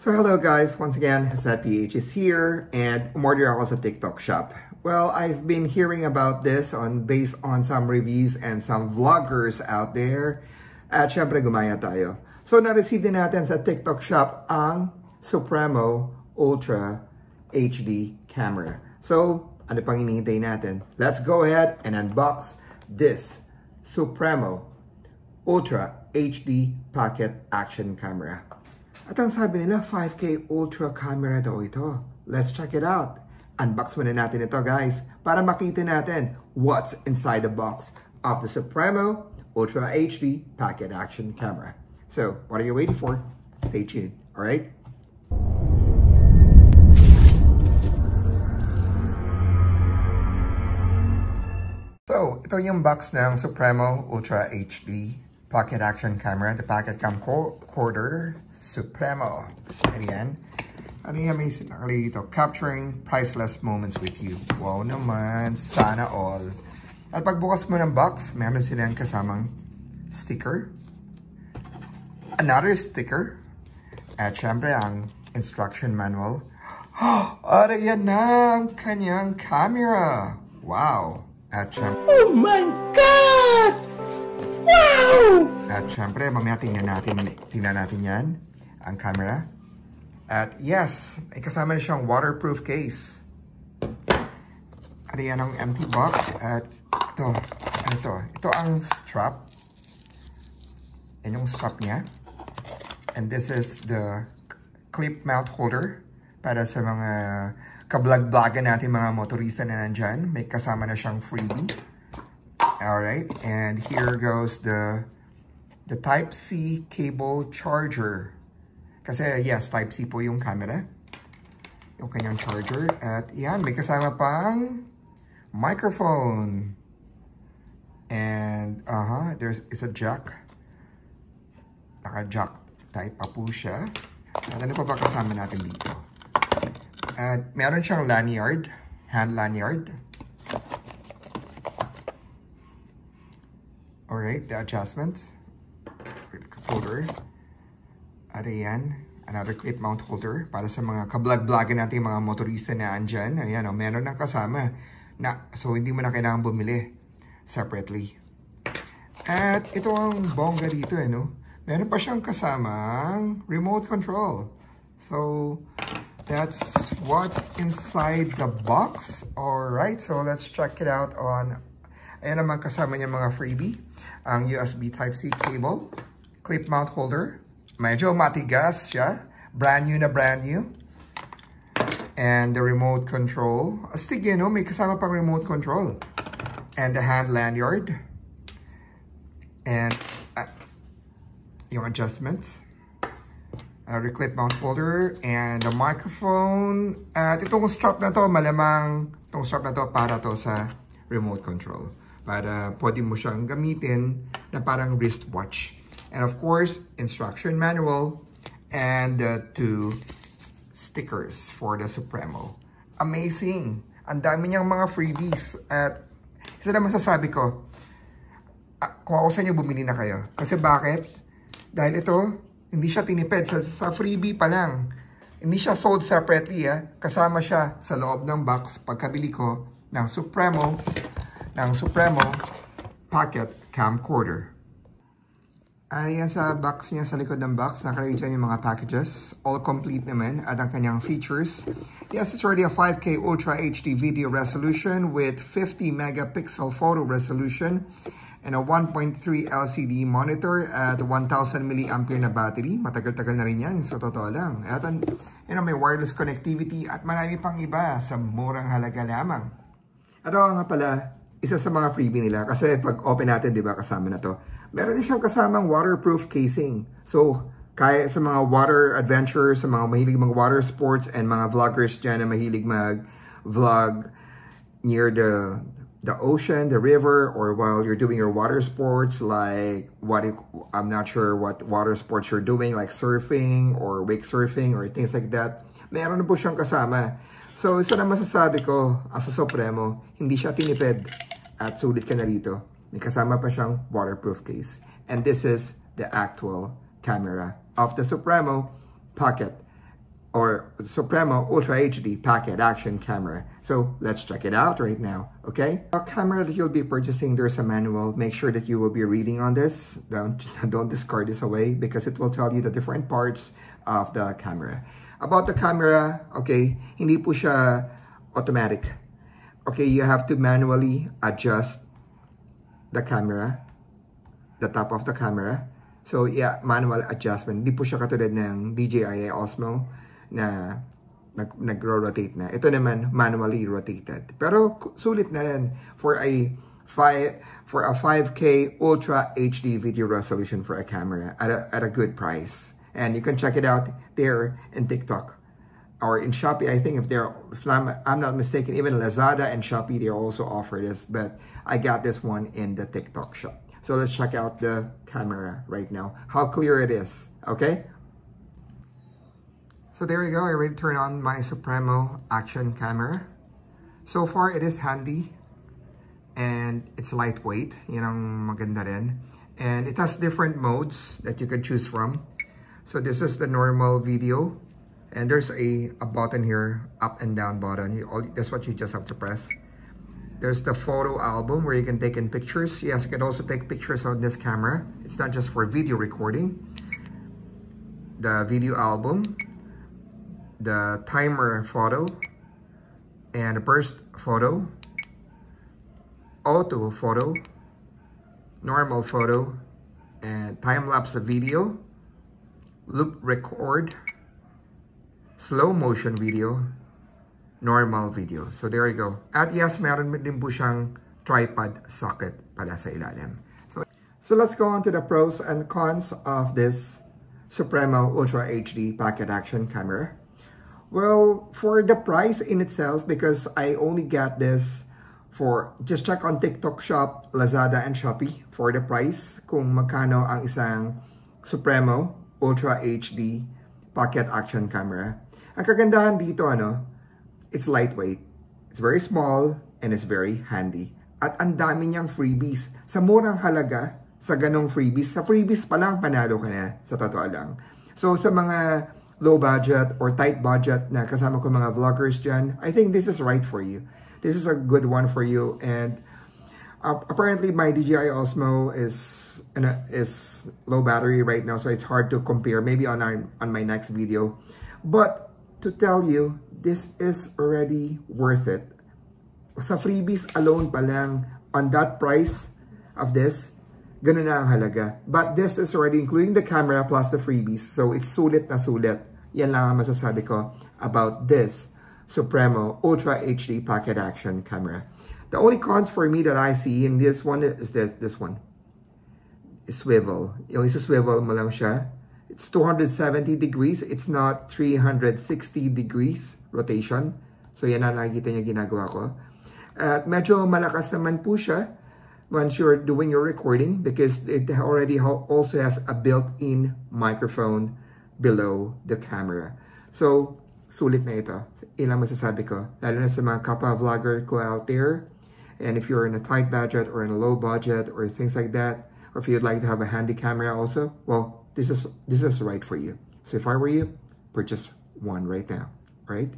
So hello guys, once again, Hassan PH is here and umorder ako sa TikTok shop. Well, I've been hearing about this based on some reviews and some vloggers out there. At syempre gumaya tayo. So na-receive din natin sa TikTok shop ang Supremo Ultra HD camera. So, ano pang hinihintay natin? Let's go ahead and unbox this Supremo Ultra HD Pocket Action Camera. At ang sabi nila, 5K Ultra camera daw ito. Let's check it out. Unbox muna natin ito guys para makita natin what's inside the box of the Supremo Ultra HD Pocket Action Camera. So, what are you waiting for? Stay tuned, alright? So, ito yung box ng Supremo Ultra HD Pocket Action Camera, the Pocket Camcorder Supremo. Ayan. Ano yung may nakalagay dito? Capturing priceless moments with you. Wow naman. Sana all. At pagbukas mo ng box, meron silang kasamang sticker. Another sticker. At syempre, ang instruction manual. At yan na ang kanyang camera. Wow. At syempre, oh my God! Wow! At syempre, mamaya tingnan natin yan, ang camera. At yes, ay kasama na siyang waterproof case. At yan ang empty box. At ito ang strap. Yan yung strap niya. And this is the clip mount holder para sa mga kablag-blagan natin mga motorista na nandyan. May kasama na siyang freebie. Alright, and here goes the Type-C cable charger. Kasi yes, Type-C po yung camera. Yung kanyang charger. At yan, may kasama pang microphone. And it's a jack. Naka-jack type pa po siya. At ano pa ba kasama natin dito? At meron siyang lanyard, hand lanyard. Alright, the adjustments. Holder. At ayan, another clip mount holder para sa mga kablag-blagan natin mga motorista na andyan. Ayan, meron ng kasama. So, hindi mo na kailangan bumili separately. At ito ang bongga dito, Meron pa siyang kasamang remote control. So, that's what's inside the box. Alright, so let's check it out on... Ayan naman kasama niya mga freebie. Ang USB Type-C cable, clip mount holder. Medyo matigas siya. Brand new na brand new. And the remote control. Astig yun, may kasama pang remote control. And the hand lanyard. And yung adjustments. Another clip mount holder. And the microphone. At itong strap na to, malamang itong strap na to para to sa remote control. Para pwede mo siyang gamitin na parang wristwatch. And of course, instruction manual and two stickers for the Supremo. Amazing! Ang dami niyang mga freebies. At isa na masasabi ko, kung ako sa inyo, bumili na kayo. Kasi bakit? Dahil ito, hindi siya tinipid. Sa freebie pa lang. Hindi siya sold separately. Kasama siya sa loob ng box pagkabili ko ng Supremo Pocket Camcorder. Ayan sa box niya, sa likod ng box, nakalagay dyan yung mga packages. All complete naman at ang kanyang features. Yes, it's already a 5K Ultra HD video resolution with 50 megapixel photo resolution and a 1.3 LCD monitor at 1,000 mAh na battery. Matagal-tagal na rin yan, so totoo lang. At may wireless connectivity at marami pang iba sa murang halaga lamang. At nga pala, isa sa mga freebie nila, kasi pag open natin, di ba, kasama na to. Meron siyang kasamang waterproof casing. So, kaya sa mga water adventure, sa mga mahilig mag-water sports, and mga vloggers dyan na mahilig mag-vlog near the ocean, the river, or while you're doing your water sports, like, I'm not sure what water sports you're doing, like surfing, or wake surfing, or things like that. Meron na po siyang kasama. So, isa na masasabi ko, as a Supremo, hindi siya tinipid. At sulit ka na rito. May kasama pa siyang waterproof case. And this is the actual camera of the Supremo Pocket or Supremo Ultra HD Pocket Action Camera. So let's check it out right now, okay? A camera that you'll be purchasing, there's a manual. Make sure that you will be reading on this. Don't discard this away because it will tell you the different parts of the camera. About the camera, okay, hindi po siya automatic. Okay, you have to manually adjust the camera, the top of the camera. So yeah, manual adjustment. Hindi po siya katulad ng DJI Osmo na nag-rotate na. Ito naman manually rotated. Pero sulit na rin for a 5K Ultra HD video resolution for a camera at a good price. And you can check it out there in TikTok or in Shopee. I think if I'm not mistaken, even Lazada and Shopee, they also offer this, but I got this one in the TikTok shop. So let's check out the camera right now, how clear it is, okay? So there you go, I already turned on my Supremo action camera. So far, it is handy and it's lightweight, yun ang maganda rin. And it has different modes that you can choose from. So this is the normal video. And there's a button here, up and down button. That's what you just have to press. There's the photo album where you can take in pictures. Yes, you can also take pictures on this camera. It's not just for video recording. The video album, the timer photo, and the burst photo, auto photo, normal photo, and time-lapse video, loop record, slow motion video, normal video. So there you go. At yes, meron din po siyang tripod socket pala sa ilalim. So let's go on to the pros and cons of this Supremo Ultra HD Pocket Action Camera. Well, for the price in itself, because I only got this for, just check on TikTok Shop, Lazada, and Shopee for the price kung magkano ang isang Supremo Ultra HD Pocket Action Camera. Ang kagandahan dito, it's lightweight, it's very small, and it's very handy. At ang dami niyang freebies. Sa murang halaga, sa ganong freebies, sa freebies pa lang, panalo ka na, sa totoo lang. So sa mga low budget or tight budget na kasama ko mga vloggers dyan, I think this is right for you. This is a good one for you. And apparently my DJI Osmo is low battery right now, so it's hard to compare. Maybe on my next video. But to tell you, this is already worth it. Sa freebies alone pa lang, on that price of this, ganun na ang halaga. But this is already including the camera plus the freebies. So it's sulit na sulit. Yan lang ang masasabi ko about this Supremo Ultra HD Pocket Action Camera. The only cons for me that I see in this one is this one. Swivel. Yung isa swivel mo lang siya. It's 270 degrees. It's not 360 degrees rotation. So yan ang nakikita niya ginagawa ko. At medyo malakas naman po siya once you're doing your recording because it already also has a built-in microphone below the camera. So, sulit na ito. Yun ang masasabi ko. Lalo na sa mga kapwa vlogger ko out there. And if you're in a tight budget or in a low budget or things like that, or if you'd like to have a handy camera also, well, this is right for you. So if I were you, purchase one right now, right?